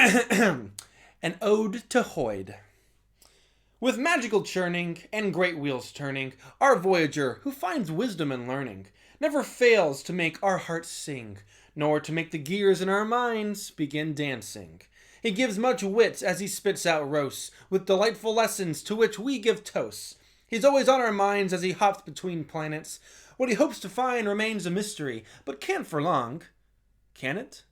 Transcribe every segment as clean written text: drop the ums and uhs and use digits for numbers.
An Ode to Hoid. With magical churning and great wheels turning, our voyager, who finds wisdom in learning, never fails to make our hearts sing, nor to make the gears in our minds begin dancing. He gives much wit as he spits out roasts, with delightful lessons to which we give toasts. He's always on our minds as he hops between planets. What he hopes to find remains a mystery, but can't for long. Can it?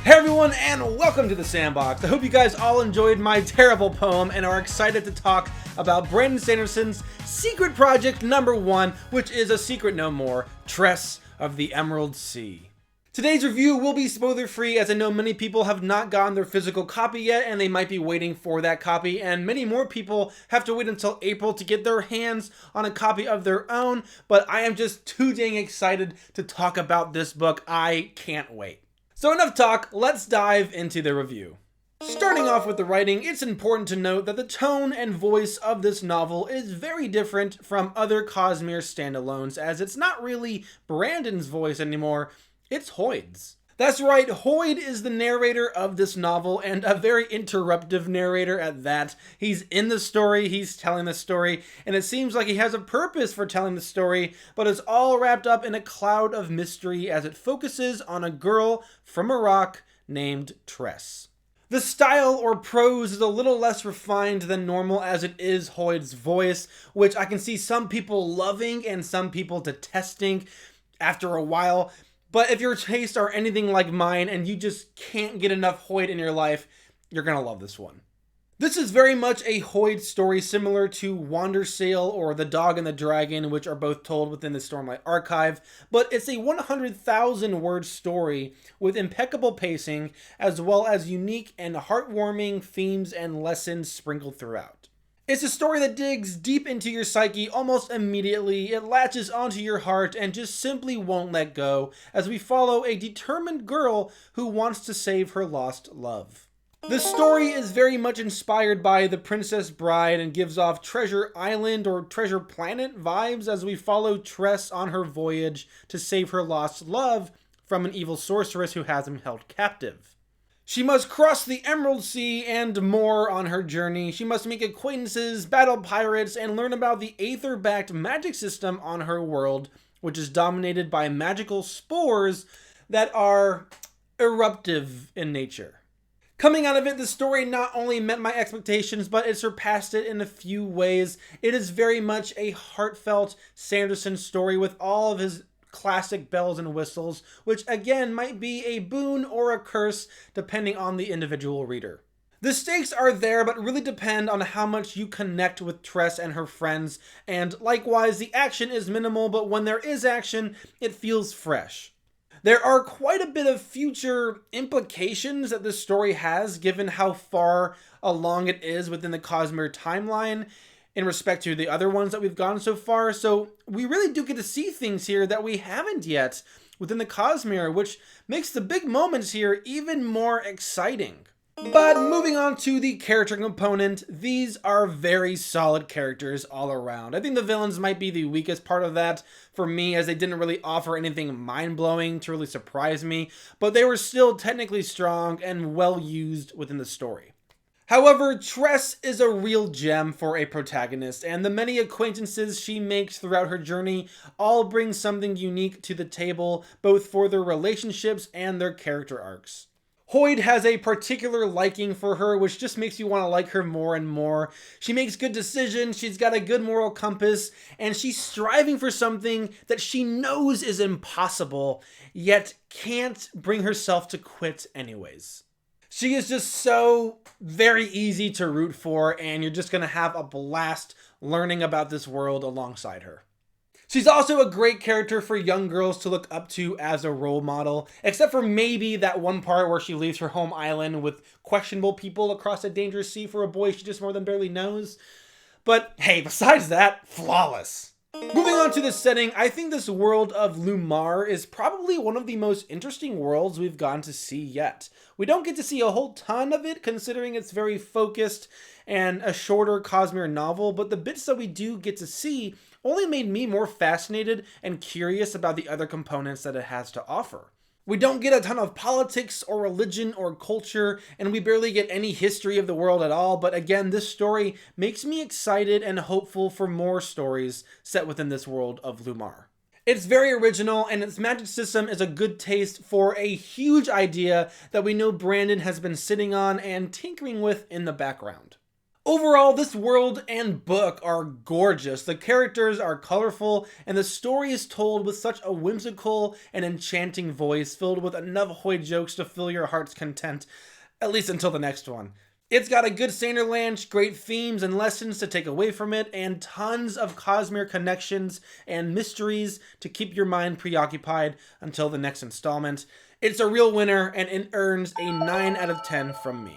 Hey everyone, and welcome to the Sandbox. I hope you guys all enjoyed my terrible poem and are excited to talk about Brandon Sanderson's secret project number 1, which is a secret no more, Tress of the Emerald Sea. Today's review will be spoiler-free, as I know many people have not gotten their physical copy yet, and they might be waiting for that copy, and many more people have to wait until April to get their hands on a copy of their own, but I am just too dang excited to talk about this book. I can't wait. So enough talk, let's dive into the review. Starting off with the writing, it's important to note that the tone and voice of this novel is very different from other Cosmere standalones, as it's not really Brandon's voice anymore, it's Hoid's. That's right, Hoid is the narrator of this novel, and a very interruptive narrator at that. He's in the story, he's telling the story, and it seems like he has a purpose for telling the story, but it's all wrapped up in a cloud of mystery as it focuses on a girl from Iraq named Tress. The style or prose is a little less refined than normal, as it is Hoid's voice, which I can see some people loving and some people detesting after a while. But if your tastes are anything like mine and you just can't get enough Hoid in your life, you're gonna love this one. This is very much a Hoid story similar to Wandersail or The Dog and the Dragon, which are both told within the Stormlight Archive, but it's a 100,000 word story with impeccable pacing, as well as unique and heartwarming themes and lessons sprinkled throughout. It's a story that digs deep into your psyche almost immediately. It latches onto your heart and just simply won't let go, as we follow a determined girl who wants to save her lost love. The story is very much inspired by The Princess Bride and gives off Treasure Island or Treasure Planet vibes as we follow Tress on her voyage to save her lost love from an evil sorceress who has him held captive. She must cross the Emerald Sea and more on her journey. She must make acquaintances, battle pirates, and learn about the Aether-backed magic system on her world, which is dominated by magical spores that are eruptive in nature. Coming out of it, the story not only met my expectations, but it surpassed it in a few ways. It is very much a heartfelt Sanderson story with all of his classic bells and whistles, which again might be a boon or a curse depending on the individual reader. The stakes are there, but really depend on how much you connect with Tress and her friends, and likewise the action is minimal, but when there is action, it feels fresh. There are quite a bit of future implications that this story has, given how far along it is within the Cosmere timeline in respect to the other ones that we've gone so far, so we really do get to see things here that we haven't yet within the Cosmere, which makes the big moments here even more exciting. But moving on to the character component, these are very solid characters all around. I think the villains might be the weakest part of that for me, as they didn't really offer anything mind-blowing to really surprise me, but they were still technically strong and well used within the story. However, Tress is a real gem for a protagonist, and the many acquaintances she makes throughout her journey all bring something unique to the table, both for their relationships and their character arcs. Hoid has a particular liking for her, which just makes you want to like her more and more. She makes good decisions, she's got a good moral compass, and she's striving for something that she knows is impossible, yet can't bring herself to quit anyways. She is just so very easy to root for, and you're just going to have a blast learning about this world alongside her. She's also a great character for young girls to look up to as a role model, except for maybe that one part where she leaves her home island with questionable people across a dangerous sea for a boy she just more than barely knows. But hey, besides that, flawless. Moving on to the setting, I think this world of Lumar is probably one of the most interesting worlds we've gotten to see yet. We don't get to see a whole ton of it, considering it's very focused and a shorter Cosmere novel, but the bits that we do get to see only made me more fascinated and curious about the other components that it has to offer. We don't get a ton of politics or religion or culture, and we barely get any history of the world at all, but again, this story makes me excited and hopeful for more stories set within this world of Lumar. It's very original, and its magic system is a good taste for a huge idea that we know Brandon has been sitting on and tinkering with in the background. Overall, this world and book are gorgeous. The characters are colorful, and the story is told with such a whimsical and enchanting voice, filled with enough hoy jokes to fill your heart's content, at least until the next one. It's got a good Sanderland, great themes and lessons to take away from it, and tons of Cosmere connections and mysteries to keep your mind preoccupied until the next installment. It's a real winner, and it earns a 9 out of 10 from me.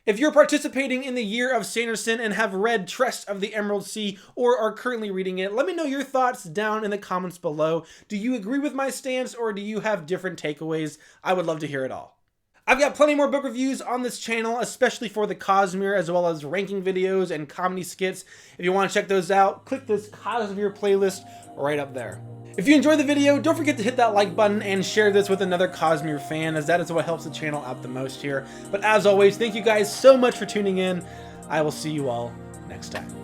If you're participating in the Year of Sanderson and have read Tress of the Emerald Sea or are currently reading it, let me know your thoughts down in the comments below. Do you agree with my stance, or do you have different takeaways? I would love to hear it all. I've got plenty more book reviews on this channel, especially for the Cosmere, as well as ranking videos and comedy skits. If you want to check those out, click this Cosmere playlist right up there. If you enjoyed the video, don't forget to hit that like button and share this with another Cosmere fan, as that is what helps the channel out the most here. But as always, thank you guys so much for tuning in. I will see you all next time.